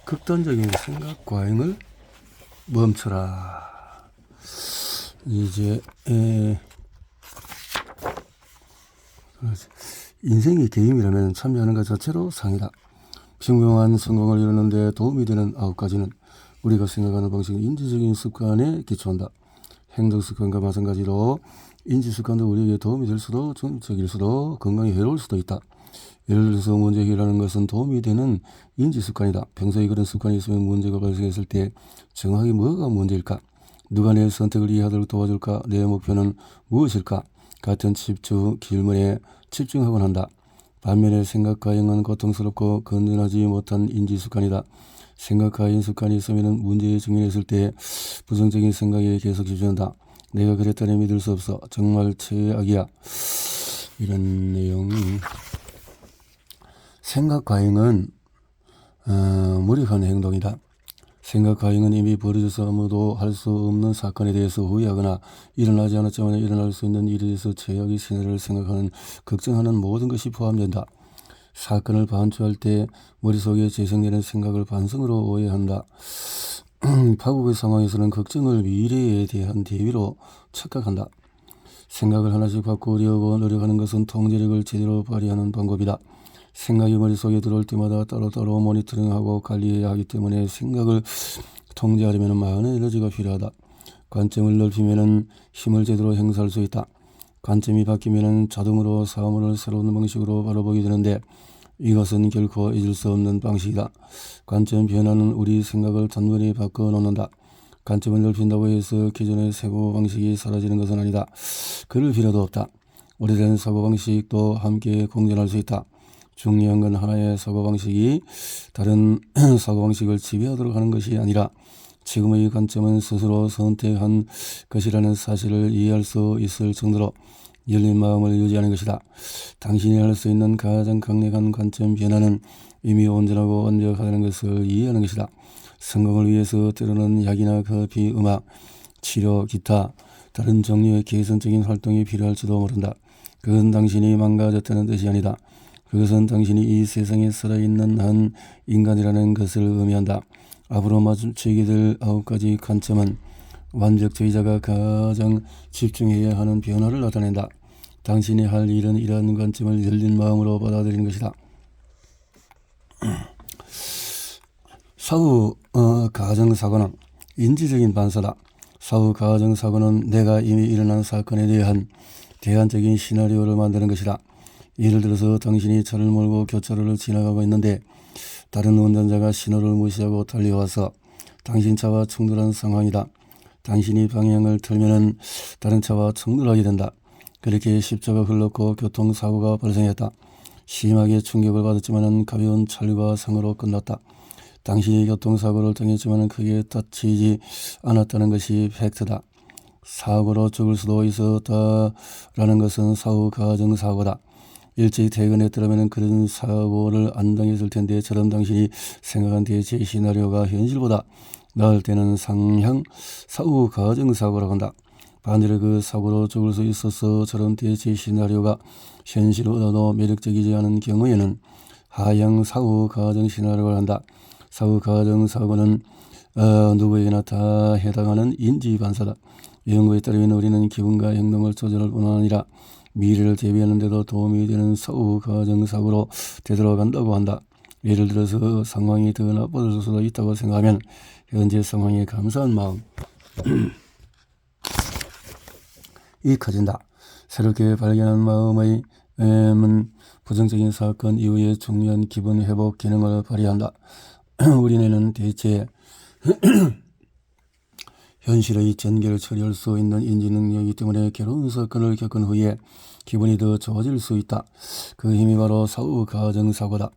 극단적인 생각 과잉을 멈춰라. 이제 인생의 게임이라면 참여하는 것 자체로 상이다. 평범한 성공을 이루는 데 도움이 되는 9가지는 우리가 생각하는 방식, 인지적인 습관에 기초한다. 행동 습관과 마찬가지로 인지 습관도 우리에게 도움이 될 수도 중립적일 수도 건강에 해로울 수도 있다. 예를 들어서 문제 해결하는 것은 도움이 되는 인지 습관이다. 평소에 그런 습관이 있으면 문제가 발생했을 때 정확히 뭐가 문제일까? 누가 내 선택을 이해하도록 도와줄까? 내 목표는 무엇일까? 같은 질문에 집중하곤 한다. 반면에 생각 과잉은 고통스럽고 건전하지 못한 인지 습관이다. 생각 과잉 습관이 있으면 문제에 직면했을 때 부정적인 생각에 계속 집중한다. 내가 그랬다니 믿을 수 없어. 정말 최악이야. 이런 내용. 생각 과잉은 무력한 행동이다. 생각 과잉은 이미 벌어져서 아무도 할 수 없는 사건에 대해서 후회하거나 일어나지 않았지만 일어날 수 있는 일에 대해서 최악의 시나리오를 생각하는, 걱정하는 모든 것이 포함된다. 사건을 반추할 때 머릿속에 재생되는 생각을 반성으로 오해한다. 파국의 상황에서는 걱정을 미래에 대한 대비로 착각한다. 생각을 하나씩 바꾸려고 노력하는 것은 통제력을 제대로 발휘하는 방법이다. 생각이 머릿속에 들어올 때마다 따로따로 모니터링하고 관리해야 하기 때문에 생각을 통제하려면 많은 에너지가 필요하다. 관점을 넓히면 힘을 제대로 행사할 수 있다. 관점이 바뀌면 자동으로 사물을 새로운 방식으로 바라보게 되는데 이것은 결코 잊을 수 없는 방식이다. 관점 변화는 우리 생각을 단번에 바꿔놓는다. 관점을 넓힌다고 해서 기존의 사고방식이 사라지는 것은 아니다. 그럴 필요도 없다. 오래된 사고방식도 함께 공존할 수 있다. 중요한 건 하나의 사고방식이 다른 사고방식을 지배하도록 하는 것이 아니라 지금의 관점은 스스로 선택한 것이라는 사실을 이해할 수 있을 정도로 열린 마음을 유지하는 것이다. 당신이 할 수 있는 가장 강력한 관점 변화는 이미 온전하고 완벽하다는 것을 이해하는 것이다. 성공을 위해서 때로는 약이나 커피, 음악, 치료, 기타, 다른 종류의 개선적인 활동이 필요할지도 모른다. 그건 당신이 망가졌다는 뜻이 아니다. 그것은 당신이 이 세상에 살아있는 한 인간이라는 것을 의미한다. 앞으로 마주치게 될 9가지 관점은 완벽주의자가 가장 집중해야 하는 변화를 나타낸다. 당신이 할 일은 이러한 관점을 열린 마음으로 받아들이는 것이다. 사후 가정사고는 인지적인 반사다. 사후 가정사고는 내가 이미 일어난 사건에 대한 대안적인 시나리오를 만드는 것이다. 예를 들어서 당신이 차를 몰고 교차로를 지나가고 있는데 다른 운전자가 신호를 무시하고 달려와서 당신 차와 충돌한 상황이다. 당신이 방향을 틀면은 다른 차와 충돌하게 된다. 그렇게 10초가 흘렀고 교통사고가 발생했다. 심하게 충격을 받았지만 가벼운 찰과상으로 끝났다. 당신이 교통사고를 당했지만 크게 다치지 않았다는 것이 팩트다. 사고로 죽을 수도 있었다라는 것은 사후 가정사고다. 일찍 퇴근했더라면 그런 사고를 안 당했을 텐데 저런 당신이 생각한 대체 시나리오가 현실보다 나을 때는 상향 사후 가정사고라고 한다. 반대로 그 사고로 죽을 수 있어서 저런 대체 시나리오가 현실보다도 매력적이지 않은 경우에는 하향 사후 가정 시나리오를 한다. 사후 가정 사고는 누구에게나 다 해당하는 인지 반사다. 연구에 따르면 우리는 기분과 행동을 조절할 뿐 아니라 미래를 대비하는 데도 도움이 되는 사후 가정 사고로 되돌아간다고 한다. 예를 들어서 상황이 더 나빠질 수도 있다고 생각하면 현재 상황에 감사한 마음 이 커진다. 새롭게 발견한 마음의 부정적인 사건 이후에 중요한 기분 회복 기능을 발휘한다. 우리는 대체 현실의 전개를 처리할 수 있는 인지 능력이기 때문에 괴로운 사건을 겪은 후에 기분이 더 좋아질 수 있다. 그 힘이 바로 사후 가정 사고다.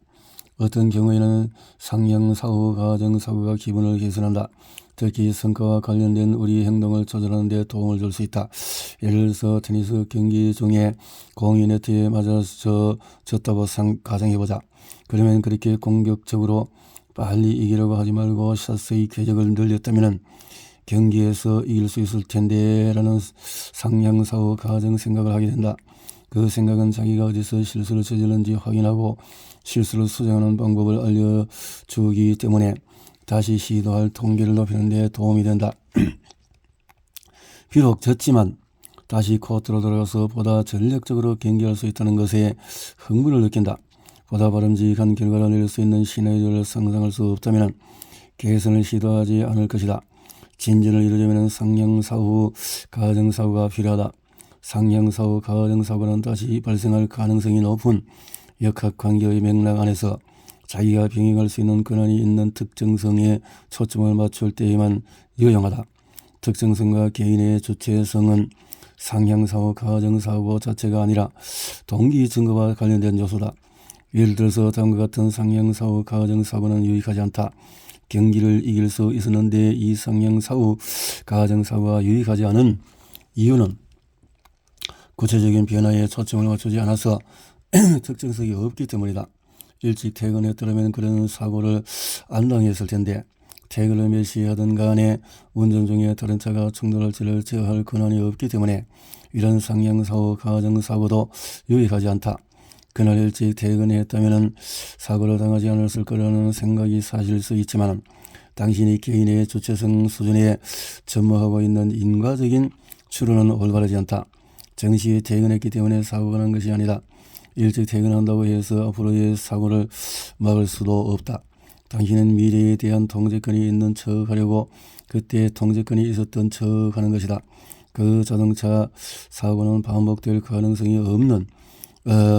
어떤 경우에는 상향 사후 가정 사고가 기분을 개선한다. 특히 성과와 관련된 우리 행동을 조절하는 데 도움을 줄 수 있다. 예를 들어서 테니스 경기 중에 공이 네트에 맞아졌다고 가정해보자. 그러면 그렇게 공격적으로 빨리 이기려고 하지 말고 샷의 궤적을 늘렸다면 경기에서 이길 수 있을 텐데 라는 상향 사후 가정 생각을 하게 된다. 그 생각은 자기가 어디서 실수를 저질렀는지 확인하고 실수를 수정하는 방법을 알려주기 때문에 다시 시도할 동기를 높이는 데 도움이 된다. 비록 졌지만 다시 코트로 돌아가서 보다 전략적으로 경기할 수 있다는 것에 흥분을 느낀다. 보다 바람직한 결과를 낼 수 있는 시나리오를 상상할 수 없다면 개선을 시도하지 않을 것이다. 진전을 이루려면 상향사후 가정사고가 필요하다. 상향사후 가정사고는 다시 발생할 가능성이 높은 역학관계의 맥락 안에서 자기가 병행할 수 있는 권한이 있는 특정성에 초점을 맞출 때에만 유용하다. 특정성과 개인의 주체성은 상향사후 가정사고 자체가 아니라 동기 증거와 관련된 요소다. 예를 들어서 다음과 같은 상향사후 가정사고는 유익하지 않다. 경기를 이길 수 있었는데 이 상향사후 가정사고가 유익하지 않은 이유는 구체적인 변화에 초점을 맞추지 않아서 특정성이 없기 때문이다. 일찍 퇴근했더라면 그런 사고를 안 당했을 텐데 퇴근을 몇 시에 하든 간에 운전 중에 다른 차가 충돌할지를 제어할 권한이 없기 때문에 이런 상향사후 가정사고도 유익하지 않다. 그날 일찍 퇴근했다면 사고를 당하지 않았을 거라는 생각이 사실 수 있지만 당신이 개인의 주체성 수준에 접목하고 있는 인과적인 추론은 올바르지 않다. 정시에 퇴근했기 때문에 사고가 난 것이 아니다. 일찍 퇴근한다고 해서 앞으로의 사고를 막을 수도 없다. 당신은 미래에 대한 통제권이 있는 척하려고 그때 통제권이 있었던 척하는 것이다. 그 자동차 사고는 반복될 가능성이 없는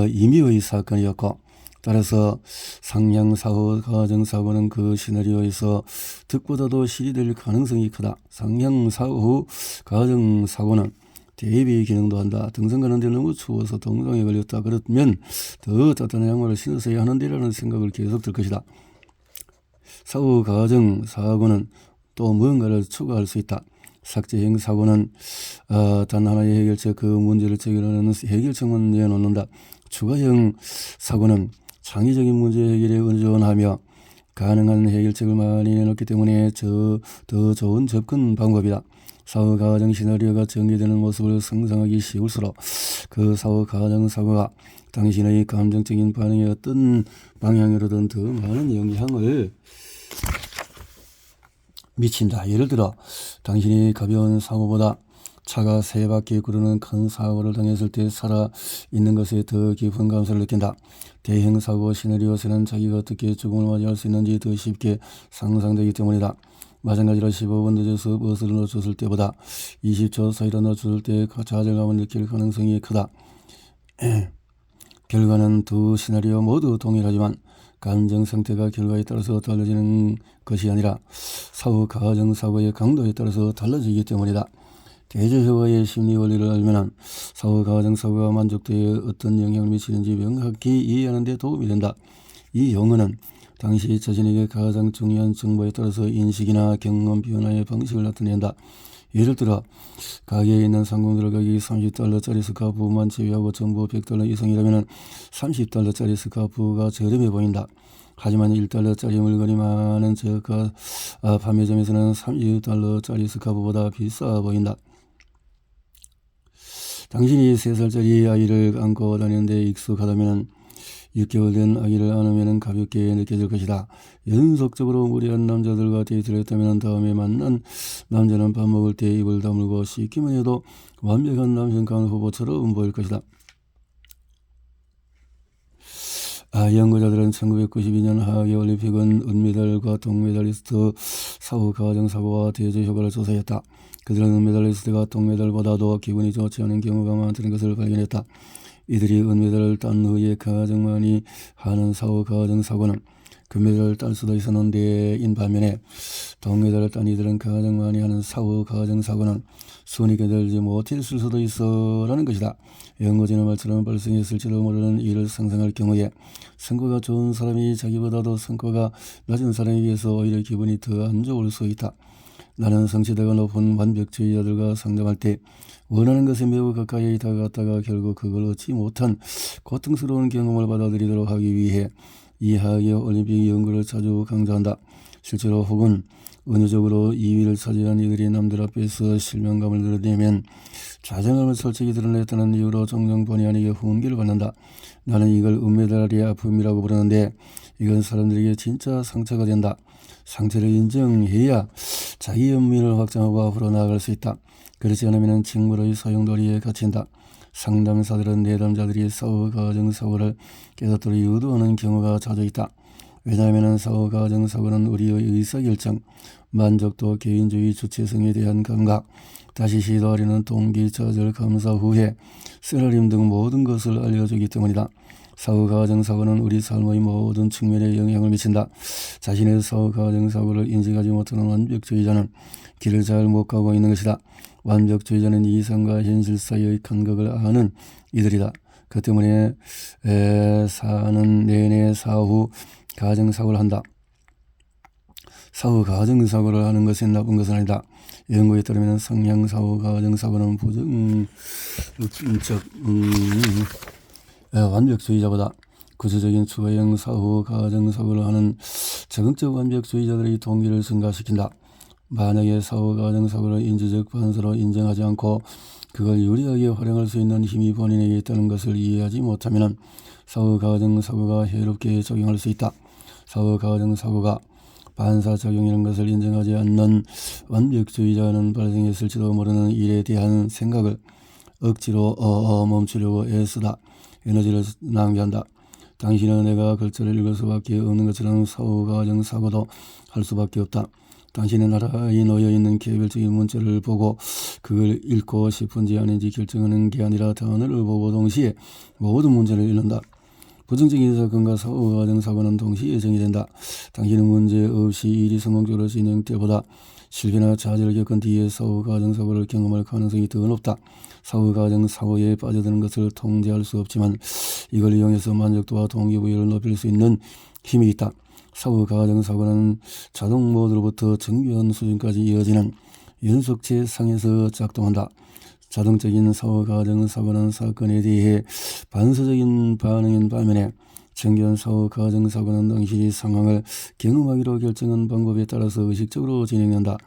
임의의 사건이었고 따라서 상향사후 가정사고는 그 시나리오에서 득보다도 실이 될 가능성이 크다. 상향사후 가정사고는 대비 기능도 한다. 등산 가는데 너무 추워서 동상에 걸렸다. 그러면 더 따뜻한 양말을 신었어야 하는데라는 생각을 계속 들 것이다. 사후 가정사고는 또 무언가를 추가할 수 있다. 삭제형 사고는 단 하나의 해결책, 그 문제를 해결하는 해결책만 내놓는다. 추가형 사고는 창의적인 문제 해결에 의존하며 가능한 해결책을 많이 내놓기 때문에 더 좋은 접근 방법이다. 사후 가정 시나리오가 전개되는 모습을 상상하기 쉬울수록 그 사후 가정 사고가 당신의 감정적인 반응에 어떤 방향으로든 더 많은 영향을 미친다. 예를 들어 당신이 가벼운 사고보다 차가 3바퀴 구르는 큰 사고를 당했을 때 살아있는 것에 더 깊은 감사를 느낀다. 대형 사고 시나리오에서는 자기가 어떻게 죽음을 맞이할 수 있는지 더 쉽게 상상되기 때문이다. 마찬가지로 15분 늦어서 버스를 놓쳤을 때보다 20초 사이로 놓쳤을 때 좌절감을 느낄 가능성이 크다. 결과는 두 시나리오 모두 동일하지만 감정 상태가 결과에 따라서 달라지는 것이 아니라 사후 가정 사고의 강도에 따라서 달라지기 때문이다. 대조효과의 심리 원리를 알면 사후 가정 사고가 만족도에 어떤 영향을 미치는지 명확히 이해하는 데 도움이 된다. 이 용어는 당시 자신에게 가장 중요한 정보에 따라서 인식이나 경험 변화의 방식을 나타낸다. 예를 들어 가게에 있는 상품들 가격이 $30짜리 스카프만 제외하고 전부 $100 이상이라면 $30짜리 스카프가 저렴해 보인다. 하지만 $1짜리 물건이 많은 저가 판매점에서는 $30짜리 스카프보다 비싸 보인다. 당신이 3살짜리 아이를 안고 다니는데 익숙하다면 6개월 된 아기를 안으면 가볍게 느껴질 것이다. 연속적으로 무리한 남자들과 데이트를 했다면 다음에 만난 남자는 밥 먹을 때 입을 다물고 씻기만 해도 완벽한 남성감 후보처럼 보일 것이다. 연구자들은 1992년 하계올림픽은 은메달과 동메달리스트 사후 가정사고와 대조효과를 조사했다. 그들은 은메달리스트가 동메달보다도 기분이 좋지 않은 경우가 많다는 것을 발견했다. 이들이 은메달을 딴 후에 가장 많이 하는 사후 가정사고는 금메달을 딸 수도 있었는데 인 반면에 동메달을 딴 이들은 가장 많이 하는 사후 가정사고는 순위가 들지 못했을 수도 있어 라는 것이다. 연구진의 말처럼 발생했을지도 모르는 일을 상상할 경우에 성과가 좋은 사람이 자기보다도 성과가 낮은 사람에 비해서 오히려 기분이 더 안 좋을 수 있다. 나는 성취도가 높은 완벽주의자들과 상담할 때 원하는 것에 매우 가까이 다가갔다가 결국 그걸 얻지 못한 고통스러운 경험을 받아들이도록 하기 위해 이 하계 올림픽 연구를 자주 강조한다. 실제로 혹은 은유적으로 2위를 차지한 이들이 남들 앞에서 실명감을 드러내면 자존감을 솔직히 드러냈다는 이유로 종종 본의 아니게 훈계를 받는다. 나는 이걸 은메달의 아픔이라고 부르는데 이건 사람들에게 진짜 상처가 된다. 상처를 인정해야 자기 연민을 확장하고 앞으로 나아갈 수 있다. 그렇지 않으면 징벌의 소용돌이에 갇힌다. 상담사들은 내담자들이 사후 과정 사고를 깨닫도록 유도하는 경우가 자주 있다. 왜냐하면 사후 과정 사고는 우리의 의사결정, 만족도, 개인주의, 주체성에 대한 감각, 다시 시도하려는 동기, 좌절, 감사, 후회, 쓰라림 등 모든 것을 알려주기 때문이다. 사후 과정 사고는 우리 삶의 모든 측면에 영향을 미친다. 자신의 사후 과정 사고를 인식하지 못하는 완벽주의자는 길을 잘 못 가고 있는 것이다. 완벽주의자는 이상과 현실 사이의 간격을 아는 이들이다. 그 때문에 사는 내내 사후 가정사고를 한다. 사후 가정사고를 하는 것이 나쁜 것은 아니다. 연구에 따르면 성향사후 가정사고는 부정적 완벽주의자보다 구체적인 추가형 사후 가정사고를 하는 적응적 완벽주의자들의 동기를 증가시킨다. 만약에 사후 가정사고를 인지적 반사로 인정하지 않고 그걸 유리하게 활용할 수 있는 힘이 본인에게 있다는 것을 이해하지 못하면 사후 가정사고가 해롭게 적용할 수 있다. 사후 가정사고가 반사작용이라는 것을 인정하지 않는 완벽주의자는 발생했을지도 모르는 일에 대한 생각을 억지로 멈추려고 애쓰다. 에너지를 낭비한다. 당신은 내가 글자를 읽을 수밖에 없는 것처럼 사후 가정사고도 할 수밖에 없다. 당신은 나라에 놓여있는 개별적인 문자를 보고 그걸 읽고 싶은지 아닌지 결정하는 게 아니라 단어를 보고 동시에 모든 문제를 읽는다. 부정적인 사건과 사후 과정 사고는 동시에 정의된다. 당신은 문제 없이 일이 성공적으로 진행될 보다 실패나 좌절을 겪은 뒤에 사후 과정 사고를 경험할 가능성이 더 높다. 사후 과정 사고에 빠져드는 것을 통제할 수 없지만 이걸 이용해서 만족도와 동기부여를 높일 수 있는 힘이 있다. 사후 과정 사고는 자동 모드로부터 정교한 수준까지 이어지는 연속체 상에서 작동한다. 자동적인 사후 과정 사고는 사건에 대해 반사적인 반응인 반면에 정교한 사후 과정 사고는 당신이 상황을 경험하기로 결정한 방법에 따라서 의식적으로 진행된다.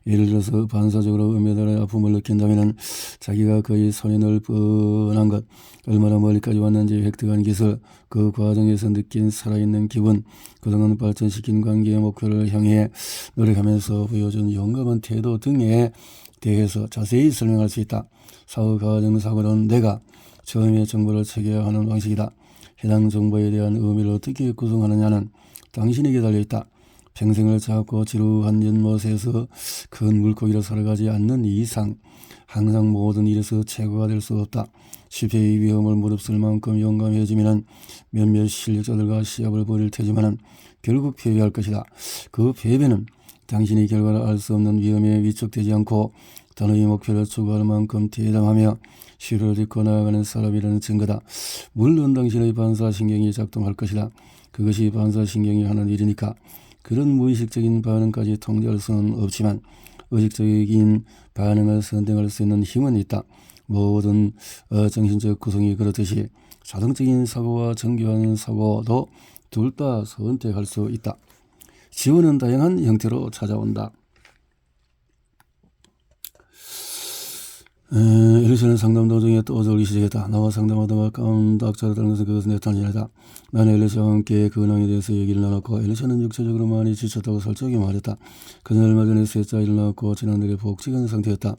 예를 들어서 반사적으로 은메달의 아픔을 느낀다면 자기가 거의 손이 넣을 뻔한 것, 얼마나 멀리까지 왔는지 획득한 기술, 그 과정에서 느낀 살아있는 기분, 그동안 발전시킨 관계의 목표를 향해 노력하면서 보여준 용감한 태도 등에 대해서 자세히 설명할 수 있다. 사후 과정 사고는 내가 처음에 정보를 체계해야 하는 방식이다. 해당 정보에 대한 의미를 어떻게 구성하느냐는 당신에게 달려있다. 평생을 작고 지루한 연못에서 큰 물고기로 살아가지 않는 이상 항상 모든 일에서 최고가 될 수 없다. 실패의 위험을 무릅쓸 만큼 용감해지면 몇몇 실력자들과 시합을 벌일 테지만 결국 패배할 것이다. 그 패배는 당신이 결과를 알 수 없는 위험에 위축되지 않고 단호히 목표를 추구할 만큼 대담하며 시련을 딛고 나아가는 사람이라는 증거다. 물론 당신의 반사신경이 작동할 것이다. 그것이 반사신경이 하는 일이니까 그런 무의식적인 반응까지 통제할 수는 없지만 의식적인 반응을 선택할 수 있는 힘은 있다. 모든 정신적 구성이 그렇듯이 자동적인 사고와 정교한 사고도 둘 다 선택할 수 있다. 지원은 다양한 형태로 찾아온다. 엘리샤는 상담 도중에 또 어저기 시작했다. 나와 상담하다가 깜짝잡았다는 것은 그것은 내 탓이다. 나는 엘리샤와 함께 그 근황에 대해서 얘기를 나눴고 엘리샤는 육체적으로 많이 지쳤다고 솔직히 말했다. 그는 얼마 전에 셋째 아이를 낳았고 지난달에 복직한 상태였다.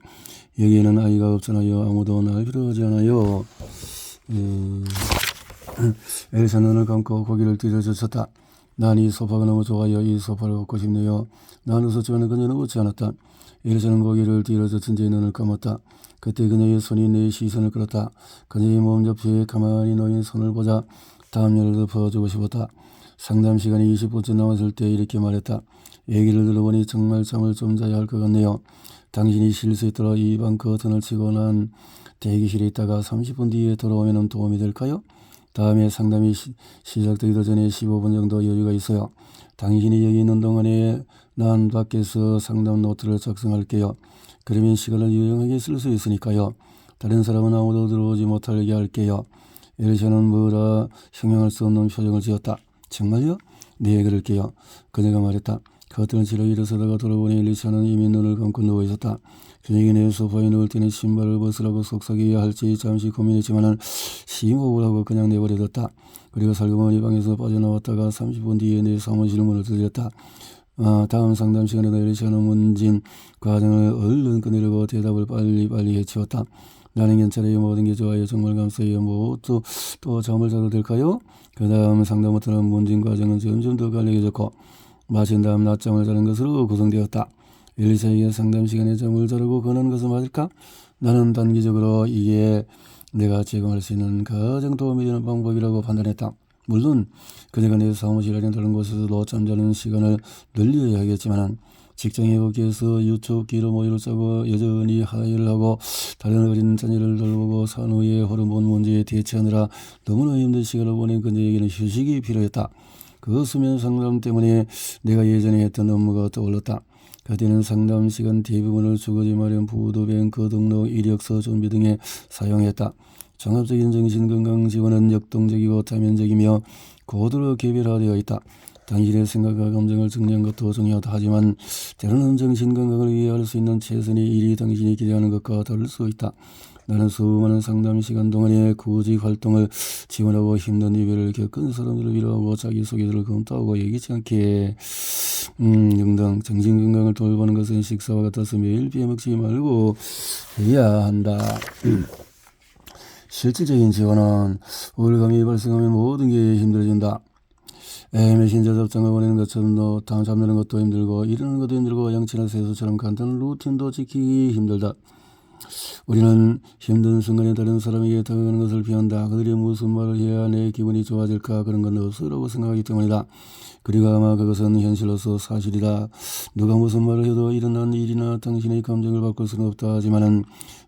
여기에는 아이가 없잖아요. 아무도 날 필요하지 않아요. 엘리샤는 눈을 감고 고개를 들여젖혔다. 난 이 소파가 너무 좋아요. 이 소파를 갖고 싶네요. 난 웃었지만 그녀는 웃지 않았다. 엘리샤는 고개를 들여젖힌 채 눈을 감았다. 그때 그녀의 손이 내 시선을 끌었다. 그녀의 몸 옆에 가만히 놓인 손을 보자 담요를 덮어주고 싶었다. 상담 시간이 20분쯤 남았을 때 이렇게 말했다. 얘기를 들어보니 정말 잠을 좀 자야 할 것 같네요. 당신이 쉴 수 있도록 이 방 커튼을 치고 난 대기실에 있다가 30분 뒤에 돌아오면 도움이 될까요? 다음에 상담이 시작되기도 전에 15분 정도 여유가 있어요. 당신이 여기 있는 동안에 난 밖에서 상담 노트를 작성할게요. 그러면 시간을 유용하게 쓸 수 있으니까요. 다른 사람은 아무도 들어오지 못하게 할게요. 엘리샤는 뭐라 형용할 수 없는 표정을 지었다. 정말요? 네, 그럴게요. 그녀가 말했다. 커튼을 치러 일어서다가 돌아보니 엘리샤는 이미 눈을 감고 누워있었다. 저녁에 내 소파에 누울 때는 신발을 벗으라고 속삭여야 할지 잠시 고민했지만은 심호흡을 하고 그냥 내버려뒀다. 그리고 살그머니 방에서 빠져나왔다가 30분 뒤에 내 사무실 문을 두드렸다. 다음 상담 시간에도 엘리샤는 문진 과정을 얼른 끝내려고 대답을 빨리 해치웠다. 나는 괜찮아요. 모든 게 좋아요. 정말 감사해요. 또 잠을 자도 될까요? 그 다음 상담부터는 문진 과정은 점점 더 간략해졌고 마친 다음 낮잠을 자는 것으로 구성되었다. 엘리샤에게 상담 시간에 잠을 자라고 권하는 것은 맞을까? 나는 단기적으로 이게 내가 제공할 수 있는 가장 도움이 되는 방법이라고 판단했다. 물론 그녀가 내 사무실 안에 다른 곳에서도 잠자는 시간을 늘려야 하겠지만 직장에 복귀해서 유축기로 모유를 짜고 여전히 하이를 하고 다른 어린 자녀를 돌보고 산 후에 호르몬 문제에 대처하느라 너무나 힘든 시간을 보낸 그녀에게는 휴식이 필요했다. 그 수면 상담 때문에 내가 예전에 했던 업무가 떠올랐다. 그때는 상담 시간 대부분을 주거지 마련, 푸드뱅크 등록, 이력서 준비 등에 사용했다. 종합적인 정신건강 지원은 역동적이고 다면적이며 고도로 개별화되어 있다. 당신의 생각과 감정을 정리한 것도 중요하다 하지만 때로는 정신건강을 위해 할 수 있는 최선의 일이 당신이 기대하는 것과 다를 수 있다. 나는 수많은 상담 시간 동안에 구직 활동을 지원하고 힘든 이별을 겪은 사람들을 위로하고 자기소개를 검토하고 예기치 않게 등등 정신건강을 돌보는 것은 식사와 같아서 매일 빼먹지 말고 해야 한다. 실질적인 지원은 우울감이 발생하면 모든 게 힘들어진다. 메신저 답장을 보내는 것처럼 잠드는 것도 힘들고 일어나는 것도 힘들고 양치나 세수처럼 간단한 루틴도 지키기 힘들다. 우리는 힘든 순간에 다른 사람에게 다가가는 것을 피한다. 그들이 무슨 말을 해야 내 기분이 좋아질까 그런 건 없으라고 생각하기 때문이다. 그리고 아마 그것은 현실로서 사실이다. 누가 무슨 말을 해도 일어난 일이나 당신의 감정을 바꿀 수는 없다 하지만은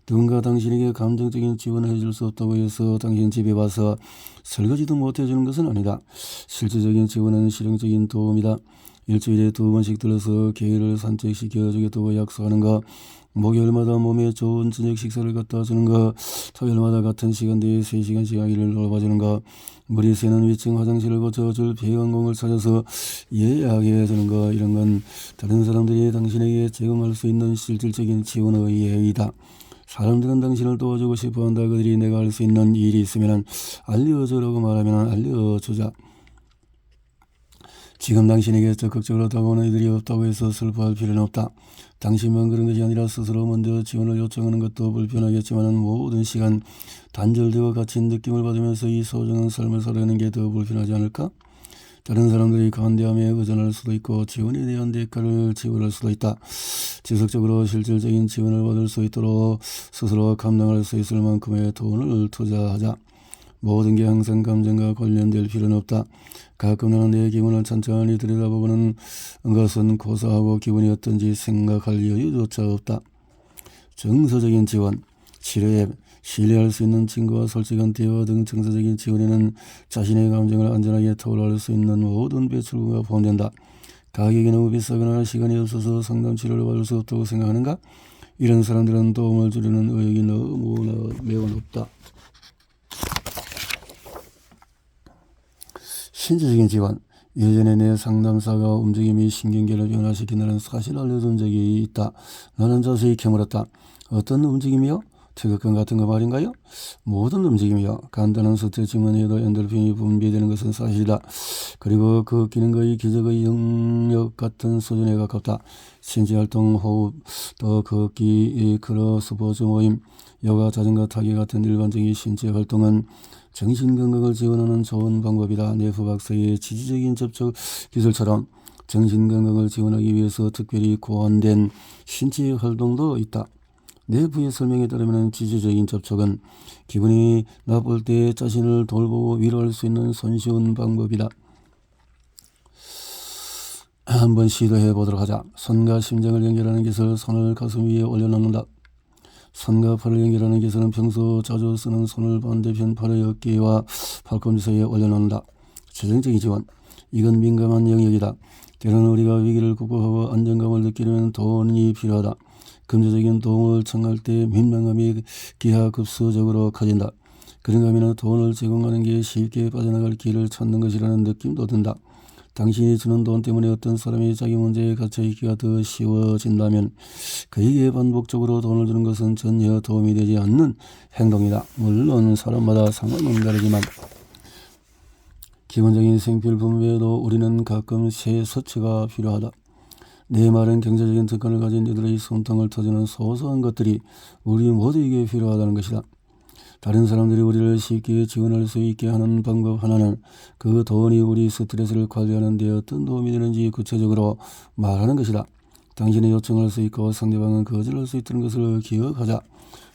누군가 당신에게 감정적인 지원을 해줄 수 없다고 해서 당신 집에 와서 설거지도 못해주는 것은 아니다. 실질적인 지원은 실용적인 도움이다. 일주일에 2번씩 들러서 개를 산책시켜주겠다고 약속하는 거, 목요일마다 몸에 좋은 저녁 식사를 갖다 주는 거, 토요일마다 같은 시간대에 3시간씩 아기를 돌봐주는 거, 물이 새는 위층 화장실을 고쳐줄 배관공을 찾아서 예약해 주는 거, 이런 건 다른 사람들이 당신에게 제공할 수 있는 실질적인 지원의 예의다. 사람들은 당신을 도와주고 싶어한다. 그들이 내가 할 수 있는 일이 있으면 알려주라고 말하면 알려주자. 지금 당신에게 적극적으로 다가오는 이들이 없다고 해서 슬퍼할 필요는 없다. 당신만 그런 것이 아니라 스스로 먼저 지원을 요청하는 것도 불편하겠지만 모든 시간 단절되어 갇힌 느낌을 받으면서 이 소중한 삶을 살아가는 게 더 불편하지 않을까? 다른 사람들이 관대함에 의존할 수도 있고 지원에 대한 대가를 지불할 수도 있다. 지속적으로 실질적인 지원을 받을 수 있도록 스스로 감당할 수 있을 만큼의 돈을 투자하자. 모든 게 항상 감정과 관련될 필요는 없다. 가끔 나는 내 기분을 천천히 들여다보고는 것은 고사하고 기분이 어떤지 생각할 여유조차 없다. 정서적인 지원, 치료에 신뢰할 수 있는 친구와 솔직한 대화 등 정서적인 지원에는 자신의 감정을 안전하게 토로할 수 있는 모든 배출구가 포함된다. 가격이 너무 비싸거나 시간이 없어서 상담 치료를 받을 수 없다고 생각하는가? 이런 사람들은 도움을 주려는 의욕이 너무나 매우 높다. 신체적인 지원, 예전에 내 상담사가 움직임이 신경계를 변화시킨다는 사실을 알려준 적이 있다. 나는 자세히 캐물었다. 어떤 움직임이요? 태극권 같은 거 말인가요? 모든 움직임이요. 간단한 스트레칭만 해도 엔돌핀이 분비되는 것은 사실이다. 그리고 그 기능의 기적의 영역 같은 수준에 가깝다. 신체활동, 호흡, 또 걷기, 크로스포츠 모임, 요가, 자전거 타기 같은 일반적인 신체 활동은 정신건강을 지원하는 좋은 방법이다. 네프 박사의 지지적인 접촉 기술처럼 정신건강을 지원하기 위해서 특별히 고안된 신체 활동도 있다. 네프의 설명에 따르면 지지적인 접촉은 기분이 나쁠 때 자신을 돌보고 위로할 수 있는 손쉬운 방법이다. 한번 시도해 보도록 하자. 손과 심장을 연결하는 기술, 손을 가슴 위에 올려놓는다. 손과 팔을 연결하는 기술은 평소 자주 쓰는 손을 반대편 팔의 어깨와 팔꿈치 사이에 올려놓는다. 재정적인 지원, 이건 민감한 영역이다. 때로는 우리가 위기를 극복하고 안정감을 느끼려면 돈이 필요하다. 금전적인 도움을 청할 때 민망함이 기하급수적으로 커진다. 그런가 하면 돈을 제공하는 게 쉽게 빠져나갈 길을 찾는 것이라는 느낌도 든다. 당신이 주는 돈 때문에 어떤 사람이 자기 문제에 갇혀있기가 더 쉬워진다면 그에게 반복적으로 돈을 주는 것은 전혀 도움이 되지 않는 행동이다. 물론 사람마다 상황은 다르지만 기본적인 생필품 외에도 우리는 가끔 새 서치가 필요하다. 내 말은 경제적인 특권을 가진 이들의 손등을 터주는 소소한 것들이 우리 모두에게 필요하다는 것이다. 다른 사람들이 우리를 쉽게 지원할 수 있게 하는 방법 하나는 그 돈이 우리 스트레스를 관리하는 데 어떤 도움이 되는지 구체적으로 말하는 것이다. 당신이 요청할 수 있고 상대방은 거절할 수 있다는 것을 기억하자.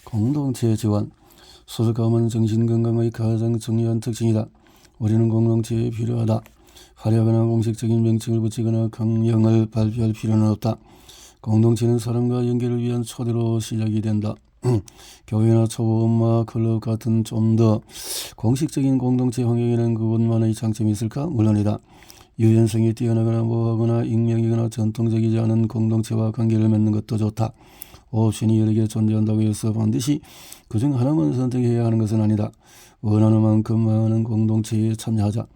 공동체 지원. 소속감은 정신건강의 가장 중요한 특징이다. 우리는 공동체에 필요하다. 화려하거나 공식적인 명칭을 붙이거나 강령을 발표할 필요는 없다. 공동체는 사람과 연결을 위한 초대로 시작이 된다. 교회나 초보 엄마 클럽 같은 좀 더 공식적인 공동체 환경에는 그것만의 장점이 있을까? 물론이다. 유연성이 뛰어나거나 모호하거나 익명이거나 전통적이지 않은 공동체와 관계를 맺는 것도 좋다. 옵션이 여러 개 존재한다고 해서 반드시 그중 하나만 선택해야 하는 것은 아니다. 원하는 만큼 많은 공동체에 참여하자.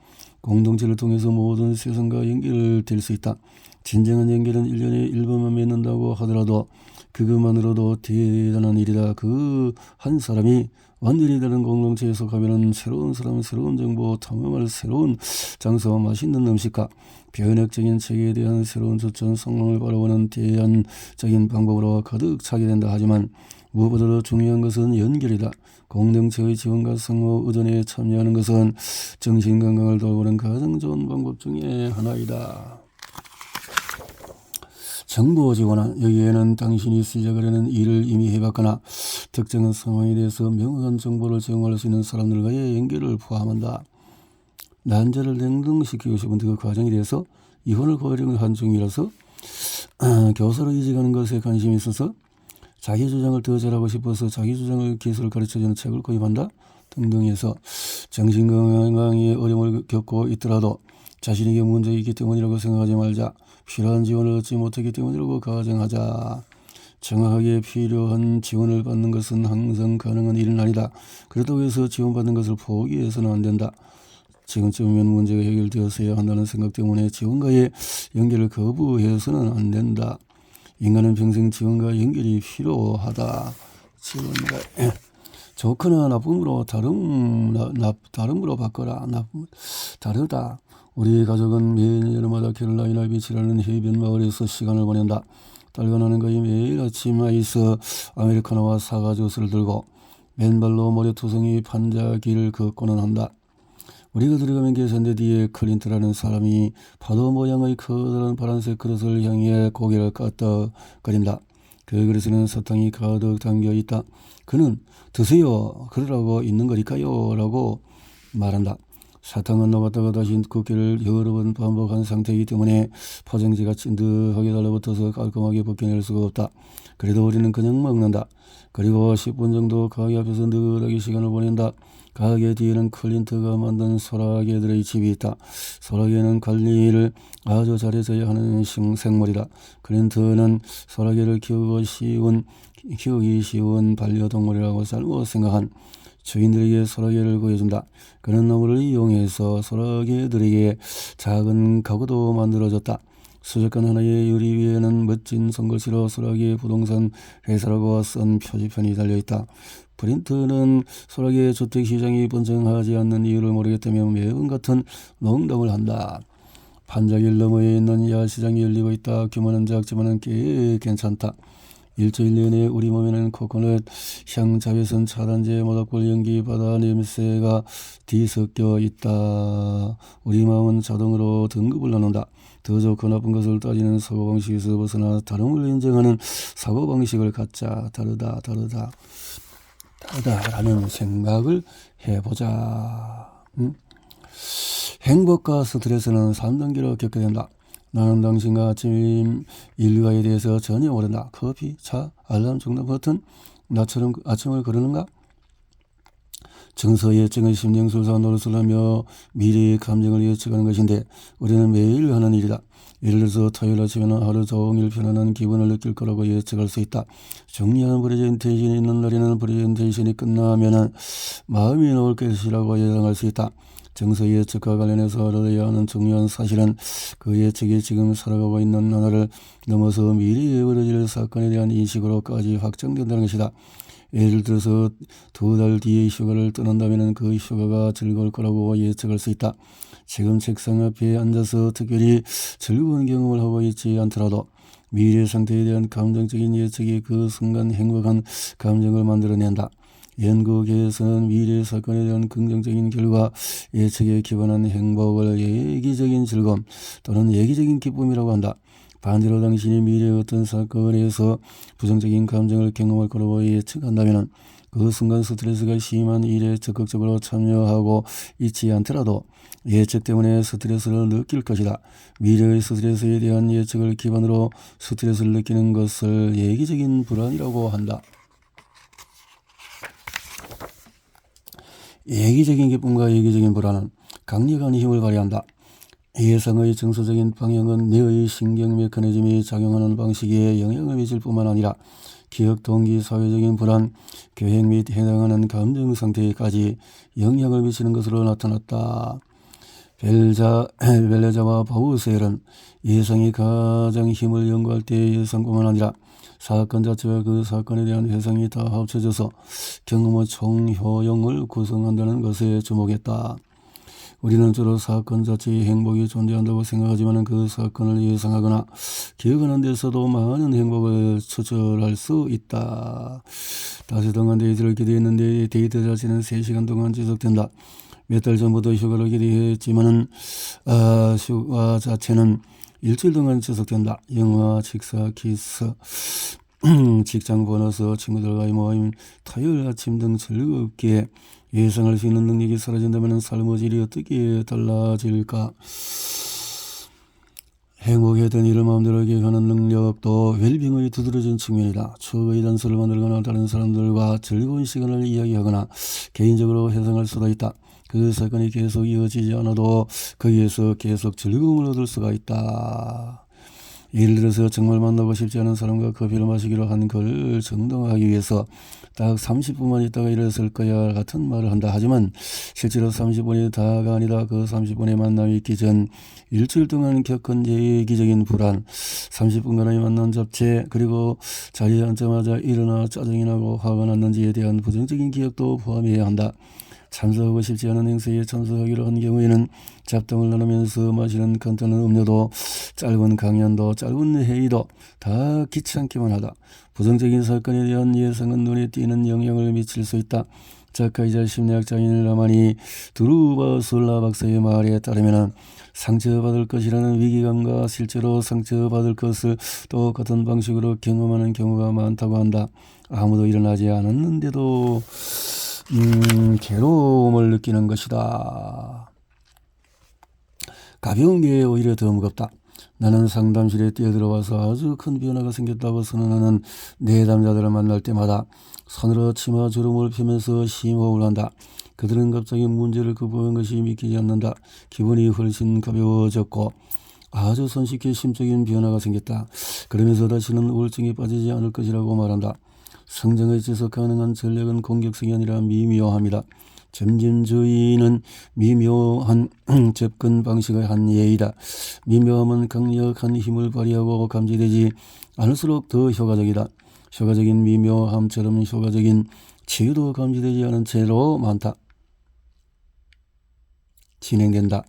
공동체를 통해서 모든 세상과 연결될 수 있다. 진정한 연결은 1년에 1번만 맺는다고 하더라도 그것만으로도 대단한 일이다. 그 한 사람이 완전히 다른 공동체에 속하면 새로운 사람, 새로운 정보, 탐험할 새로운 장소, 맛있는 음식과 변혁적인 책에 대한 새로운 추천, 성공을 바라보는 대안적인 방법으로 가득 차게 된다. 하지만 무엇보다도 중요한 것은 연결이다. 공동체의 지원과 상호 의존에 참여하는 것은 정신건강을 돌보는 가장 좋은 방법 중에 하나이다. 정보 지원은 여기에는 당신이 시작하려는 일을 이미 해봤거나 특정한 상황에 대해서 명확한 정보를 제공할 수 있는 사람들과의 연결을 포함한다. 난자를 냉동시키고 싶은 그 과정에 대해서 이혼을 고려한 중이라서 교사로 이직하는 것에 관심이 있어서 자기 주장을 더 잘하고 싶어서 자기 주장을 기술을 가르쳐주는 책을 구입한다 등등 해서 정신건강에 어려움을 겪고 있더라도 자신에게 문제가 있기 때문이라고 생각하지 말자. 필요한 지원을 얻지 못했기 때문이라고 가정하자. 정확하게 필요한 지원을 받는 것은 항상 가능한 일은 아니다. 그렇다고 해서 지원받는 것을 포기해서는 안 된다. 지금쯤이면 문제가 해결되었어야 한다는 생각 때문에 지원과의 연결을 거부해서는 안 된다. 인간은 평생 지원과 연결이 필요하다. 지원과 좋거나 나쁨으로 다름으로 바꿔라. 다르다. 우리 가족은 매일 여름마다 캐롤라이나 비치라는 해변 마을에서 시간을 보낸다. 딸과 나는 거의 매일 아침 아이스 아메리카노와 사과 주스를 들고 맨발로 모래투성이 판자길을 걷고는 한다. 우리가 들어가면 계산대 뒤에 클린트라는 사람이 파도 모양의 커다란 파란색 그릇을 향해 고개를 까딱거린다. 그 그릇에는 사탕이 가득 담겨 있다. 그는 드세요. 그러라고 있는 거니까요. 라고 말한다. 사탕은 녹았다가 다시 굽기를 여러 번 반복한 상태이기 때문에 포장지가 찐득하게 달라붙어서 깔끔하게 벗겨낼 수가 없다. 그래도 우리는 그냥 먹는다. 그리고 10분 정도 가게 앞에서 느긋하게 시간을 보낸다. 가게 뒤에는 클린트가 만든 소라게들의 집이 있다. 소라게는 관리를 아주 잘해줘야 하는 생물이다. 클린트는 소라게를 키우기 쉬운 반려동물이라고 잘못 생각한 주인들에게 소라게를 구해준다. 그는 나무를 이용해서 소라게들에게 작은 가구도 만들어줬다. 수족관 하나의 유리 위에는 멋진 손글씨로 소라게 부동산 회사라고 쓴 표지판이 달려있다. 프린트는 소라게 주택시장이 번창하지 않는 이유를 모르겠다며 매번 같은 농담을 한다. 판자길 너머에 있는 야시장이 열리고 있다. 규모는 작지만 꽤 괜찮다. 일주일 내내 우리 몸에는 코코넛 향, 자외선 차단제, 모닥불 연기, 바다 냄새가 뒤섞여 있다. 우리 마음은 자동으로 등급을 나눈다. 더 좋고 나쁜 것을 따지는 사고방식에서 벗어나 다름을 인정하는 사고방식을 갖자. 다르다라는 생각을 해보자. 행복과 스트레스는 3단계로 겪게 된다. 나는 당신과 아침 일과에 대해서 전혀 모른다. 커피, 차, 알람, 정답 버튼, 나처럼 아침을 거르는가? 정서 예측은 심령술사 노릇을 하며 미래의 감정을 예측하는 것인데 우리는 매일 하는 일이다. 예를 들어서 토요일 아침에는 하루 종일 편안한 기분을 느낄 거라고 예측할 수 있다. 중요한 프레젠테이션이 있는 날에는 프레젠테이션이 끝나면 마음이 놓을 것이라고 예상할 수 있다. 정서 예측과 관련해서 알아야 하는 중요한 사실은 그 예측이 지금 살아가고 있는 나라를 넘어서 미래에 벌어질 사건에 대한 인식으로까지 확정된다는 것이다. 예를 들어서 2달 뒤에 휴가를 떠난다면 그 휴가가 즐거울 거라고 예측할 수 있다. 지금 책상 앞에 앉아서 특별히 즐거운 경험을 하고 있지 않더라도 미래 상태에 대한 감정적인 예측이 그 순간 행복한 감정을 만들어낸다. 연구계에서는 미래 사건에 대한 긍정적인 결과 예측에 기반한 행복을 예기적인 즐거움 또는 예기적인 기쁨이라고 한다. 반대로 당신이 미래의 어떤 사건에서 부정적인 감정을 경험할 거라고 예측한다면 그 순간 스트레스가 심한 일에 적극적으로 참여하고 있지 않더라도 예측 때문에 스트레스를 느낄 것이다. 미래의 스트레스에 대한 예측을 기반으로 스트레스를 느끼는 것을 예기적인 불안이라고 한다. 예기적인 기쁨과 예기적인 불안은 강력한 힘을 발휘한다. 예상의 정서적인 방향은 뇌의 신경 메커니즘이 작용하는 방식에 영향을 미칠 뿐만 아니라 기억, 동기, 사회적인 불안, 계획 및 해당하는 감정 상태에까지 영향을 미치는 것으로 나타났다. 벨레자와 바우셀은 예상이 가장 힘을 연구할 때 예상뿐만 아니라 사건 자체와 그 사건에 대한 회상이 다 합쳐져서 경험의 총효용을 구성한다는 것에 주목했다. 우리는 주로 사건 자체의 행복이 존재한다고 생각하지만 그 사건을 예상하거나 기억하는 데서도 많은 행복을 추출할 수 있다. 다시 동안 데이트를 기대했는데 데이트 자체는 3시간 동안 지속된다. 몇 달 전부터 휴가를 기대했지만 휴가 자체는 일주일 동안 지속된다. 영화, 식사, 키스, 직장 보너스, 친구들과의 모임, 토요일 아침 등 즐겁게 예상할 수 있는 능력이 사라진다면 삶의 질이 어떻게 달라질까? 행복했던 일을 마음대로 계획하는 능력도 웰빙의 두드러진 측면이다. 추억의 단서를 만들거나 다른 사람들과 즐거운 시간을 이야기하거나 개인적으로 회상할 수도 있다. 그 사건이 계속 이어지지 않아도 거기에서 계속 즐거움을 얻을 수가 있다. 예를 들어서 정말 만나고 싶지 않은 사람과 커피를 마시기로 한 걸 정당화하기 위해서 딱 30분만 있다가 일어설 거야 같은 말을 한다. 하지만 실제로 30분이 다가 아니다. 그 30분의 만남이 있기 전 일주일 동안 겪은 예기적인 불안, 30분간의 만남 잡채, 그리고 자리에 앉자마자 일어나 짜증이 나고 화가 났는지에 대한 부정적인 기억도 포함해야 한다. 참석하고 싶지 않은 행사에 참석하기로 한 경우에는 잡담을 나누면서 마시는 간단한 음료도, 짧은 강연도, 짧은 회의도 다 귀찮기만 하다. 부정적인 사건에 대한 예상은 눈에 띄는 영향을 미칠 수 있다. 작가이자 심리학자인 라마니 드루바 솔라 박사의 말에 따르면 상처받을 것이라는 위기감과 실제로 상처받을 것을 똑같은 방식으로 경험하는 경우가 많다고 한다. 아무도 일어나지 않았는데도 괴로움을 느끼는 것이다. 가벼운 게 오히려 더 무겁다. 나는 상담실에 뛰어들어와서 아주 큰 변화가 생겼다고 선언하는 내담자들을 만날 때마다 손으로 치마 주름을 펴면서 심호흡을 한다. 그들은 갑자기 문제를 극복한 것이 믿기지 않는다. 기분이 훨씬 가벼워졌고 아주 손쉽게 심적인 변화가 생겼다. 그러면서 다시는 우울증에 빠지지 않을 것이라고 말한다. 성장의 지속 가능한 전략은 공격성이 아니라 미묘함이다. 점진주의는 미묘한 접근 방식의 한 예이다. 미묘함은 강력한 힘을 발휘하고 감지되지 않을수록 더 효과적이다. 효과적인 미묘함처럼 효과적인 치유도 감지되지 않은 채로 많다. 진행된다.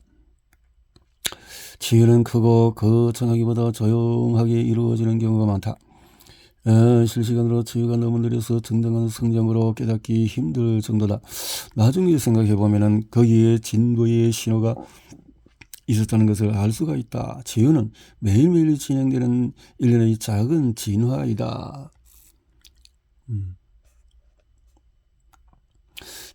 치유는 크고 거창하기보다 조용하게 이루어지는 경우가 많다. 실시간으로 치유가 너무 느려서 정당한 성장으로 깨닫기 힘들 정도다. 나중에 생각해보면 거기에 진보의 신호가 있었다는 것을 알 수가 있다. 치유는 매일매일 진행되는 일련의 작은 진화이다.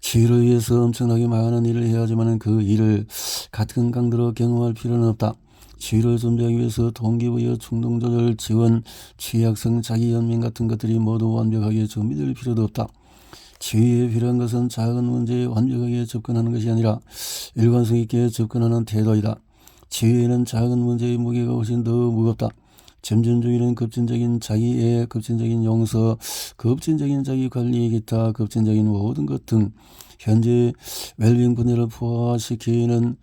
치유를 위해서 엄청나게 많은 일을 해야 하지만 그 일을 같은 강도로 경험할 필요는 없다. 치유를 준비하기 위해서 동기부여, 충동조절, 지원, 취약성, 자기연민 같은 것들이 모두 완벽하게 준비될 필요도 없다. 치유에 필요한 것은 작은 문제에 완벽하게 접근하는 것이 아니라 일관성 있게 접근하는 태도이다. 치유에는 작은 문제의 무게가 훨씬 더 무겁다. 점진주의는 급진적인 자기애, 급진적인 용서, 급진적인 자기관리, 기타 급진적인 모든 것 등 현재 웰빙 분야를 포화시키는